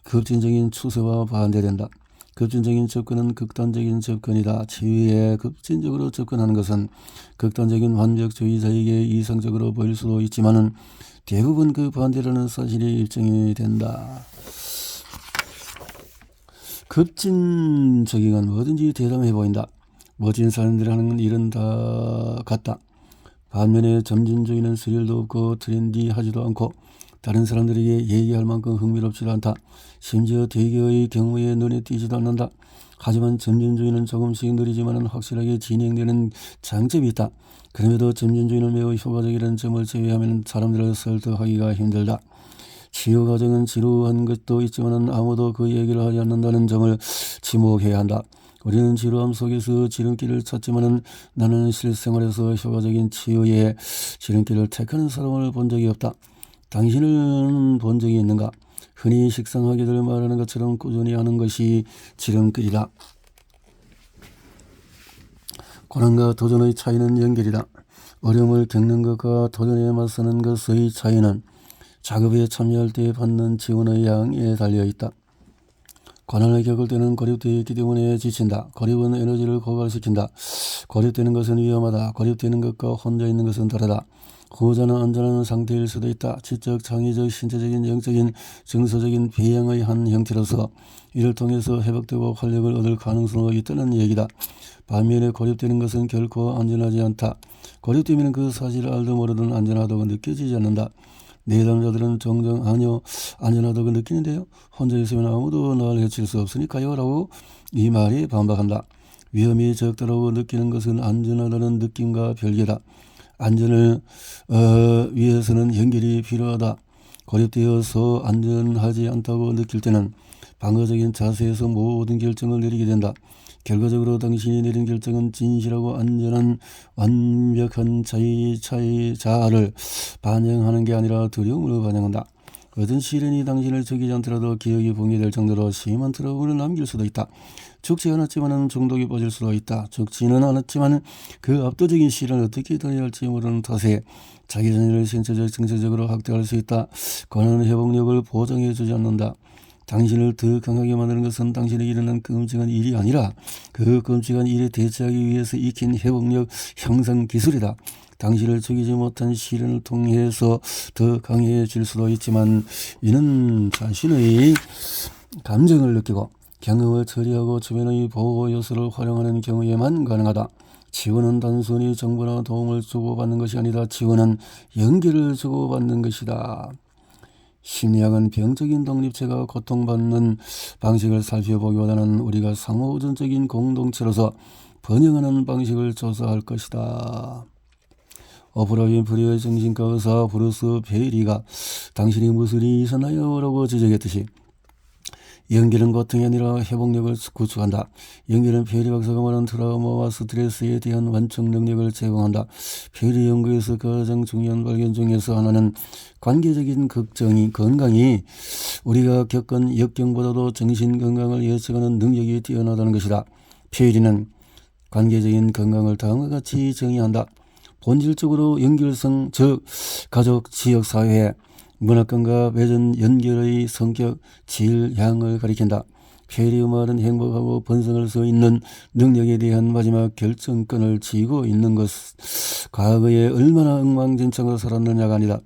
급진적인 추세와 반대된다. 급진적인 접근은 극단적인 접근이다. 치유에 급진적으로 접근하는 것은 극단적인 완벽주의자에게 이상적으로 보일 수도 있지만 대부분 그 반대라는 사실이 입증이 된다. 급진적인 뭐든지 대담해 보인다. 멋진 사람들이 하는 일은 다 같다. 반면에 점진주의는 스릴도 없고 트렌디하지도 않고 다른 사람들에게 얘기할 만큼 흥미롭지도 않다. 심지어 대개의 경우에 눈에 띄지도 않는다. 하지만 점진주의는 조금씩 느리지만 확실하게 진행되는 장점이 있다. 그럼에도 점진주의는 매우 효과적이라는 점을 제외하면 사람들을 설득하기가 힘들다. 치유 과정은 지루한 것도 있지만 아무도 그 얘기를 하지 않는다는 점을 지목해야 한다. 우리는 지루함 속에서 지름길을 찾지만 나는 실생활에서 효과적인 치유의 지름길을 택하는 사람을 본 적이 없다. 당신은 본 적이 있는가? 흔히 식상하게들 말하는 것처럼 꾸준히 하는 것이 지름길이다. 고난과 도전의 차이는 연결이다. 어려움을 겪는 것과 도전에 맞서는 것의 차이는 작업에 참여할 때 받는 지원의 양에 달려있다. 고난을 겪을 때는 고립되어 있기 때문에 지친다. 고립은 에너지를 고갈시킨다. 고립되는 것은 위험하다. 고립되는 것과 혼자 있는 것은 다르다. 후자는 안전한 상태일 수도 있다. 지적, 창의적, 신체적인, 영적인, 정서적인 배양의 한 형태로서 이를 통해서 회복되고 활력을 얻을 가능성이 있다는 얘기다. 반면에 고립되는 것은 결코 안전하지 않다. 고립되면 그 사실을 알도 모르든 안전하다고 느껴지지 않는다. 내담자들은 종종 아니요 안전하다고 느끼는데요. 혼자 있으면 아무도 날 해칠 수 없으니까요 라고 이 말이 반박한다. 위험이 적다라고 느끼는 것은 안전하다는 느낌과 별개다. 안전을 위해서는 연결이 필요하다. 고립되어서 안전하지 않다고 느낄 때는 방어적인 자세에서 모든 결정을 내리게 된다. 결과적으로 당신이 내린 결정은 진실하고 안전한 완벽한 자아를 반영하는 게 아니라 두려움을 반영한다. 어떤 시련이 당신을 죽이지 않더라도 기억이 붕괴될 정도로 심한 트러블을 남길 수도 있다. 죽지 않았지만 중독에 빠질 수도 있다. 죽지는 않았지만 그 압도적인 시련을 어떻게 다녀야 할지 모르는 탓에 자기 자신을 신체적, 정서적으로 학대할 수 있다. 권한 회복력을 보장해 주지 않는다. 당신을 더 강하게 만드는 것은 당신에게 일어난 끔찍한 일이 아니라 그 끔찍한 일에 대처하기 위해서 익힌 회복력 향상 기술이다. 당신을 죽이지 못한 시련을 통해서 더 강해질 수도 있지만 이는 자신의 감정을 느끼고 경험을 처리하고 주변의 보호 요소를 활용하는 경우에만 가능하다. 치유는 단순히 정보나 도움을 주고받는 것이 아니다. 치유는 연결을 주고받는 것이다. 심리학은 병적인 독립체가 고통받는 방식을 살펴보기보다는 우리가 상호우선적인 공동체로서 번영하는 방식을 조사할 것이다. 오프라 윈프리의 정신과 의사 브루스 베이리가 당신이 무슨 일이 있었나요? 라고 지적했듯이 연결은 고통이 아니라 회복력을 구축한다. 연결은 페리 박사가 말한 트라우마와 스트레스에 대한 완충 능력을 제공한다. 페리 연구에서 가장 중요한 발견 중에서 하나는 관계적인 건강이 우리가 겪은 역경보다도 정신 건강을 예측하는 능력이 뛰어나다는 것이다. 페리는 관계적인 건강을 다음과 같이 정의한다. 본질적으로 연결성, 즉 가족, 지역, 사회, 문화권과 맺은 연결의 성격, 질, 양을 가리킨다. 페리의 말은 행복하고 번성할 수 있는 능력에 대한 마지막 결정권을 쥐고 있는 것, 과거에 얼마나 엉망진창으로 살았느냐가 아니다.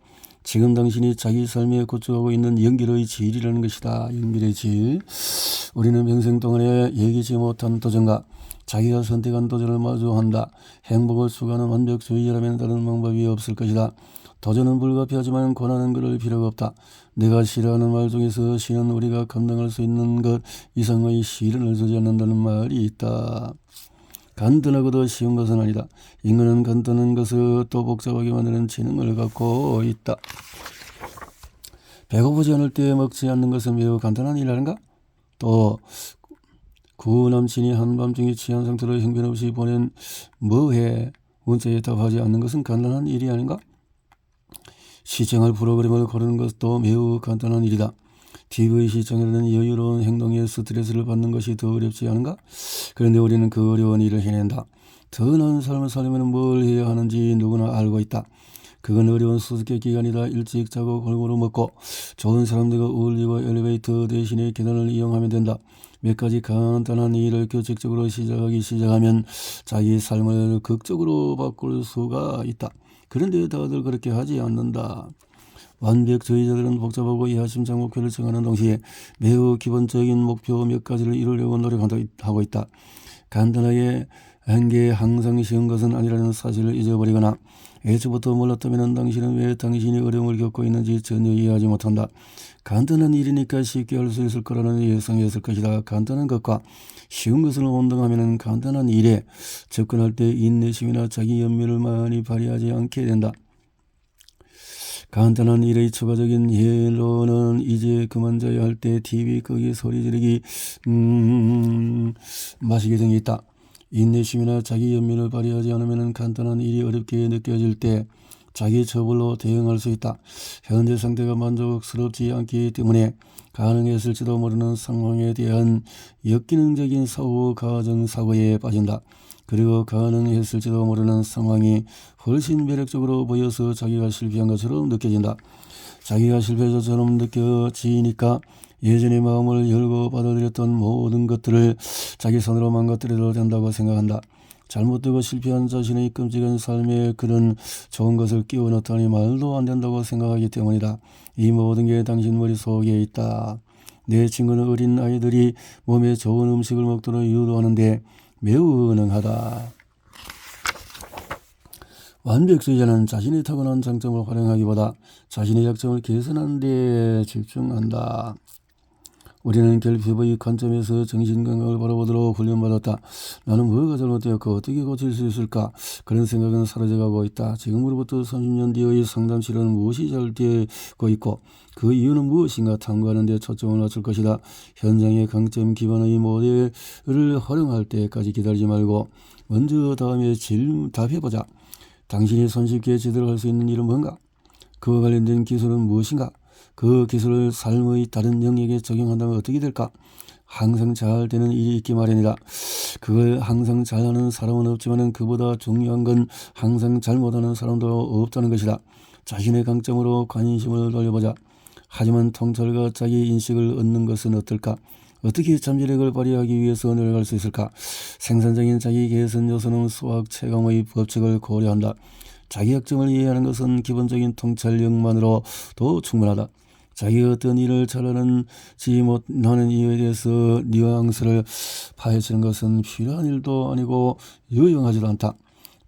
지금 당신이 자기 삶에 구축하고 있는 연결의 질이라는 것이다. 연결의 질. 우리는 평생 동안에 예기치 못한 도전과 자기가 선택한 도전을 마주한다. 행복을 추구하는 완벽주의자라면 다른 방법이 없을 것이다. 도전은 불가피하지만 고난은 그럴 필요가 없다. 내가 싫어하는 말 중에서 신은 우리가 감당할 수 있는 것 이상의 시련을 주지 않는다는 말이 있다. 간단하고도 쉬운 것은 아니다. 인간은 간단한 것을 또 복잡하게 만드는 지능을 갖고 있다. 배고프지 않을 때 먹지 않는 것은 매우 간단한 일 아닌가? 또 구남친이 한밤중에 취한 상태로 형편없이 보낸 뭐해 문자에 답하지 않는 것은 간단한 일이 아닌가? 시청할 프로그램을 고르는 것도 매우 간단한 일이다. TV 시청에는 여유로운 행동에 스트레스를 받는 것이 더 어렵지 않은가? 그런데 우리는 그 어려운 일을 해낸다. 더 나은 삶을 살려면 뭘 해야 하는지 누구나 알고 있다. 그건 어려운 수수께 기간이다. 일찍 자고 골고루 먹고 좋은 사람들과 어울리고 엘리베이터 대신에 계단을 이용하면 된다. 몇 가지 간단한 일을 규칙적으로 시작하면 자기 삶을 극적으로 바꿀 수가 있다. 그런데 다들 그렇게 하지 않는다. 완벽주의자들은 복잡하고 야심찬 목표를 정하는 동시에 매우 기본적인 목표 몇 가지를 이루려고 노력하고 있다. 간단하게 한 게 항상 쉬운 것은 아니라는 사실을 잊어버리거나 애초부터 몰랐다면 당신은 왜 당신이 어려움을 겪고 있는지 전혀 이해하지 못한다. 간단한 일이니까 쉽게 할 수 있을 거라는 예상이었을 것이다. 간단한 것과 쉬운 것을 혼동하면 간단한 일에 접근할 때 인내심이나 자기 연민을 많이 발휘하지 않게 된다. 간단한 일의 추가적인 예로는 이제 그만 자야 할 때 TV 끄기, 소리 지르기, 마시기 등이 있다. 인내심이나 자기 연민을 발휘하지 않으면 간단한 일이 어렵게 느껴질 때 자기 처벌로 대응할 수 있다. 현재 상태가 만족스럽지 않기 때문에 가능했을지도 모르는 상황에 대한 역기능적인 사후 가정 사고에 빠진다. 그리고 가능했을지도 모르는 상황이 훨씬 매력적으로 보여서 자기가 실패한 것처럼 느껴진다. 자기가 실패자처럼 느껴지니까 예전에 마음을 열고 받아들였던 모든 것들을 자기 손으로 망가뜨려도 된다고 생각한다. 잘못되고 실패한 자신의 끔찍한 삶에 그런 좋은 것을 끼워 넣다니 말도 안 된다고 생각하기 때문이다. 이 모든 게 당신 머릿속에 있다. 내 친구는 어린 아이들이 몸에 좋은 음식을 먹도록 유도하는데 매우 능하다. 완벽주의자는 자신의 타고난 장점을 활용하기보다 자신의 약점을 개선하는 데 집중한다. 우리는 결핍의 관점에서 정신건강을 바라보도록 훈련받았다. 나는 뭐가 잘못되었고 어떻게 고칠 수 있을까? 그런 생각은 사라져가고 있다. 지금으로부터 30년 뒤의 상담 치료는 무엇이 잘 되고 있고 그 이유는 무엇인가 탐구하는 데 초점을 맞출 것이다. 현장의 강점 기반의 모델을 활용할 때까지 기다리지 말고 먼저 다음에 답해보자. 당신이 손쉽게 제대로 할 수 있는 일은 뭔가? 그와 관련된 기술은 무엇인가? 그 기술을 삶의 다른 영역에 적용한다면 어떻게 될까? 항상 잘 되는 일이 있기 마련이다. 그걸 항상 잘하는 사람은 없지만 그보다 중요한 건 항상 잘못하는 사람도 없다는 것이다. 자신의 강점으로 관심을 돌려보자. 하지만 통찰과 자기 인식을 얻는 것은 어떨까? 어떻게 잠재력을 발휘하기 위해서 노력할 수 있을까? 생산적인 자기 개선 요소는 수학 최강의 법칙을 고려한다. 자기 약점을 이해하는 것은 기본적인 통찰력만으로도 충분하다. 자기가 어떤 일을 잘하는지 못하는 이유에 대해서 뉘앙스를 파헤치는 것은 필요한 일도 아니고 유용하지도 않다.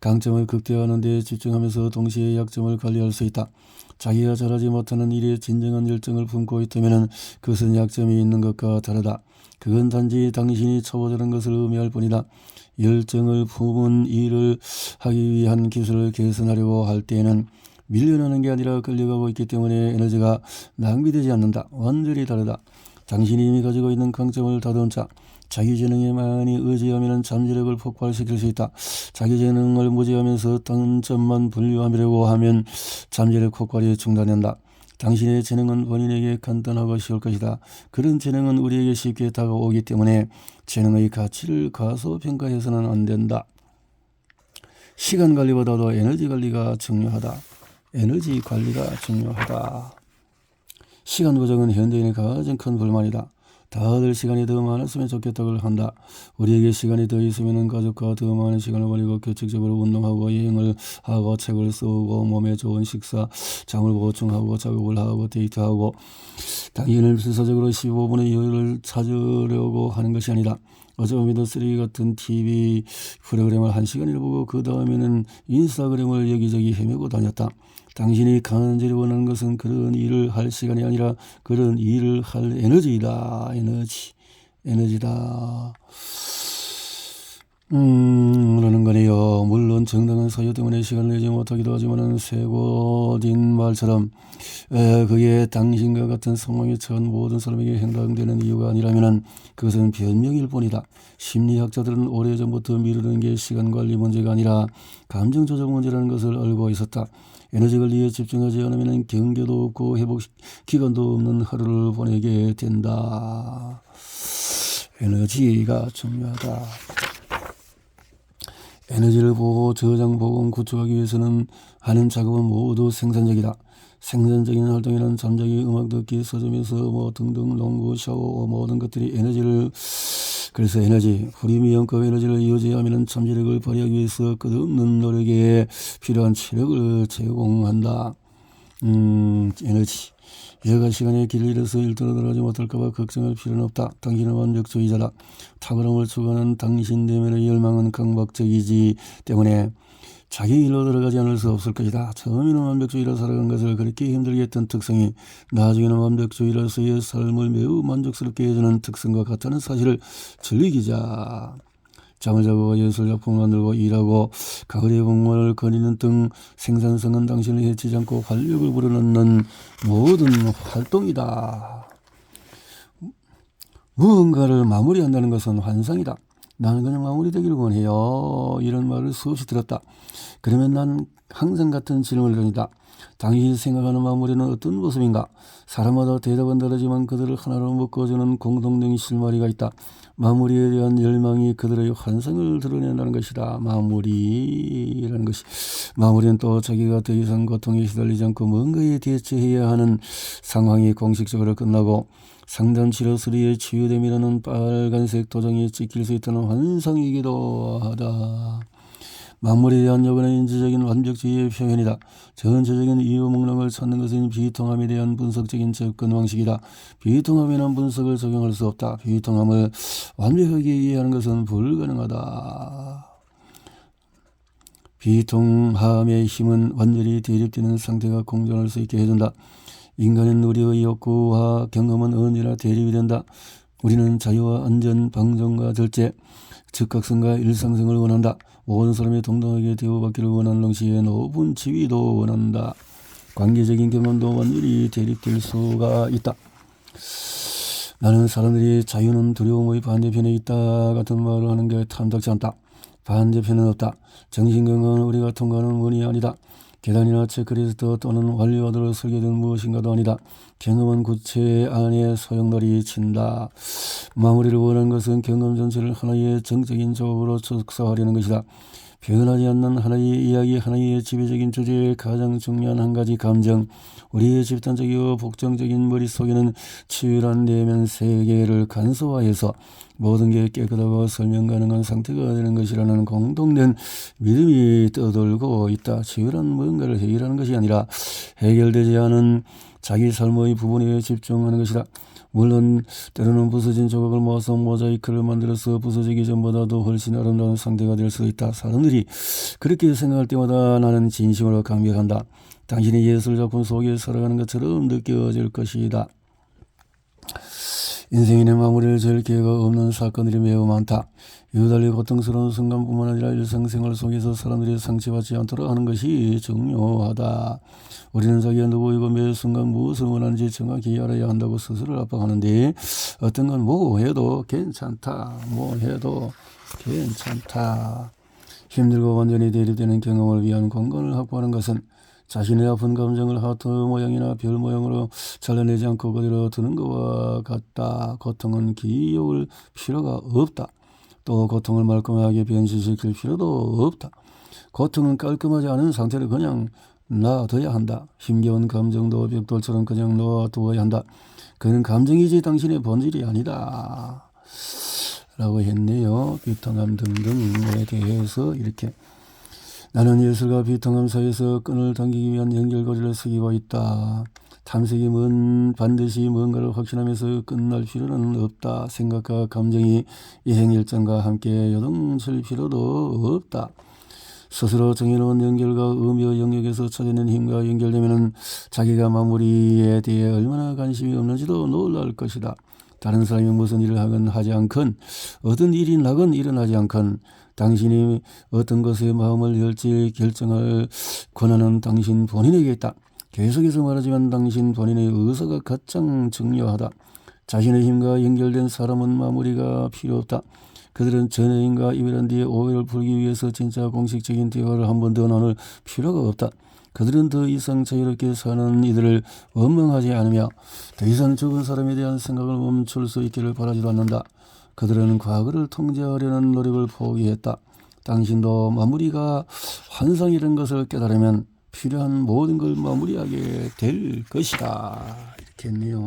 강점을 극대화하는 데 집중하면서 동시에 약점을 관리할 수 있다. 자기가 잘하지 못하는 일에 진정한 열정을 품고 있다면 그것은 약점이 있는 것과 다르다. 그건 단지 당신이 초보자라는 것을 의미할 뿐이다. 열정을 품은 일을 하기 위한 기술을 개선하려고 할 때에는 밀려나는 게 아니라 끌려가고 있기 때문에 에너지가 낭비되지 않는다. 완전히 다르다. 당신이 이미 가지고 있는 강점을 다듬자. 자기 재능에 많이 의지하면 잠재력을 폭발시킬 수 있다. 자기 재능을 무지하면서 단점만 분류하려고 하면 잠재력 폭발이 중단된다. 당신의 재능은 본인에게 간단하고 쉬울 것이다. 그런 재능은 우리에게 쉽게 다가오기 때문에 재능의 가치를 과소평가해서는 안 된다. 시간 관리보다도 에너지 관리가 중요하다. 에너지 관리가 중요하다. 시간 부족은 현대인의 가장 큰 불만이다. 다들 시간이 더 많았으면 좋겠다고 한다. 우리에게 시간이 더 있으면 가족과 더 많은 시간을 보내고 규칙적으로 운동하고 여행을 하고 책을 쓰고 몸에 좋은 식사, 잠을 보충하고 작업을 하고 데이트하고 당신을 필사적으로 15분의 여유를 찾으려고 하는 것이 아니다. 어쩌면 쓰레기 같은 TV 프로그램을 1시간을 보고 그 다음에는 인스타그램을 여기저기 헤매고 다녔다. 당신이 간절히 원하는 것은 그런 일을 할 시간이 아니라 그런 일을 할 에너지이다. 에너지다. 그러는 거네요. 물론 정당한 사유 때문에 시간을 내지 못하기도 하지만 쇠고딘 말처럼 그게 당신과 같은 상황에 처한 모든 사람에게 해당되는 이유가 아니라면 그것은 변명일 뿐이다. 심리학자들은 오래전부터 미루는 게 시간 관리 문제가 아니라 감정 조절 문제라는 것을 알고 있었다. 에너지 관리에 집중하지 않으면 경계도 없고 회복 기간도 없는 하루를 보내게 된다. 에너지가 중요하다. 에너지를 보호, 저장, 보건, 구축하기 위해서는 하는 작업은 모두 생산적이다. 생산적인 활동에는 잠자기, 음악 듣기, 서점에서 뭐 등등 농구, 샤워 모든 것들이 에너지를 그래서 에너지, 프리미엄급 에너지를 유지하면 잠재력을 발휘하기 위해서 끝없는 노력에 필요한 체력을 제공한다. 에너지. 여가 시간에 길을 잃어서 일터로 들어가지 못할까봐 걱정할 필요는 없다. 당신은 완벽주의자다. 탁월함을 추구하는 당신 내면의 열망은 강박적이지 때문에 자기 일로 들어가지 않을 수 없을 것이다. 처음에는 완벽주의로 살아간 것을 그렇게 힘들게 했던 특성이 나중에는 완벽주의로서의 삶을 매우 만족스럽게 해주는 특성과 같다는 사실을 즐기자. 잠을 자고 예술작품을 만들고 일하고 가을의 공원을 거니는 등 생산성은 당신을 해치지 않고 활력을 불어넣는 모든 활동이다. 무언가를 마무리한다는 것은 환상이다. 나는 그냥 마무리되기를 원해요. 이런 말을 수없이 들었다. 그러면 난 항상 같은 질문을 던진다. 당신이 생각하는 마무리는 어떤 모습인가? 사람마다 대답은 다르지만 그들을 하나로 묶어주는 공통된 실마리가 있다. 마무리에 대한 열망이 그들의 환상을 드러낸다는 것이다. 마무리라는 것이. 마무리는 또 자기가 더 이상 고통에 시달리지 않고 뭔가에 대처해야 하는 상황이 공식적으로 끝나고 상담치료 수리의 치유됨이라는 빨간색 도장이 찍힐 수 있다는 환상이기도 하다. 만물에 대한 요구는 인지적인 완벽주의의 표현이다. 전체적인 이유 목록을 찾는 것은 비통함에 대한 분석적인 접근 방식이다. 비통함에는 분석을 적용할 수 없다. 비통함을 완벽하게 이해하는 것은 불가능하다. 비통함의 힘은 완전히 대립되는 상태가 공존할 수 있게 해준다. 인간은 우리의 욕구와 경험은 언제나 대립이 된다. 우리는 자유와 안전, 방정과 절제, 즉각성과 일상성을 원한다. 모든 사람이 동등하게 대우받기를 원하는 동시에 높은 지위도 원한다. 관계적인 경험도 완전히 대립될 수가 있다. 나는 사람들이 자유는 두려움의 반대편에 있다 같은 말을 하는 게 탐탁지 않다. 반대편은 없다. 정신건강은 우리가 통과하는 문이 아니다. 계단이나 체크리스트 또는 완료하도록 설계된 무엇인가도 아니다. 경험은 구체 안에 소용돌이 친다. 마무리를 원하는 것은 경험 전체를 하나의 정적인 조각으로 축소하려는 것이다. 변하지 않는 하나의 이야기, 하나의 지배적인 주제의 가장 중요한 한 가지 감정. 우리의 집단적이고 복정적인 머릿속에는 치열한 내면 세계를 간소화해서 모든 게 깨끗하고 설명 가능한 상태가 되는 것이라는 공동된 믿음이 떠돌고 있다. 치열한 무언가를 해결하는 것이 아니라 해결되지 않은 자기 삶의 부분에 집중하는 것이다. 물론 때로는 부서진 조각을 모아서 모자이크를 만들어서 부서지기 전보다도 훨씬 아름다운 상태가 될 수 있다. 사람들이 그렇게 생각할 때마다 나는 진심으로 감격한다. 당신의 예술작품 속에 살아가는 것처럼 느껴질 것이다. 인생의 마무리를 지을 기회가 없는 사건들이 매우 많다. 유달리 고통스러운 순간뿐만 아니라 일상생활 속에서 사람들이 상처받지 않도록 하는 것이 중요하다. 우리는 자기가 누구이고 매 순간 무엇을 원하는지 정확히 알아야 한다고 스스로를 압박하는데 어떤 건 뭐 해도 괜찮다. 뭐 해도 괜찮다. 힘들고 완전히 대립되는 경험을 위한 공간을 확보하는 것은 자신의 아픈 감정을 하트 모양이나 별 모양으로 잘라내지 않고 그대로 두는 것과 같다. 고통은 기억을 필요가 없다. 또 고통을 말끔하게 변신시킬 필요도 없다. 고통은 깔끔하지 않은 상태를 그냥 놔둬야 한다. 힘겨운 감정도 벽돌처럼 그냥 놓아두어야 한다. 그는 감정이지 당신의 본질이 아니다. 라고 했네요. 비통함 등등에 대해서 이렇게. 나는 예술과 비통함 사이에서 끈을 당기기 위한 연결고리를 새기고 있다. 탐색이 반드시 뭔가를 확신하면서 끝날 필요는 없다. 생각과 감정이 이행일정과 함께 요동칠 필요도 없다. 스스로 정해놓은 연결과 의미의 영역에서 찾아낸 힘과 연결되면 자기가 마무리에 대해 얼마나 관심이 없는지도 놀랄 것이다. 다른 사람이 무슨 일을 하건 하지 않건 어떤 일이 나건 일어나지 않건 당신이 어떤 것에 마음을 열지 결정할 권한은 당신 본인에게 있다. 계속해서 말하지만 당신 본인의 의사가 가장 중요하다. 자신의 힘과 연결된 사람은 마무리가 필요 없다. 그들은 전애인과 이별한 뒤에 오해를 풀기 위해서 진짜 공식적인 대화를 한 번 더 나눌 필요가 없다. 그들은 더 이상 자유롭게 사는 이들을 원망하지 않으며 더 이상 죽은 사람에 대한 생각을 멈출 수 있기를 바라지도 않는다. 그들은 과거를 통제하려는 노력을 포기했다. 당신도 마무리가 환상이라는 것을 깨달으면 필요한 모든 걸 마무리하게 될 것이다. 이렇게 했네요.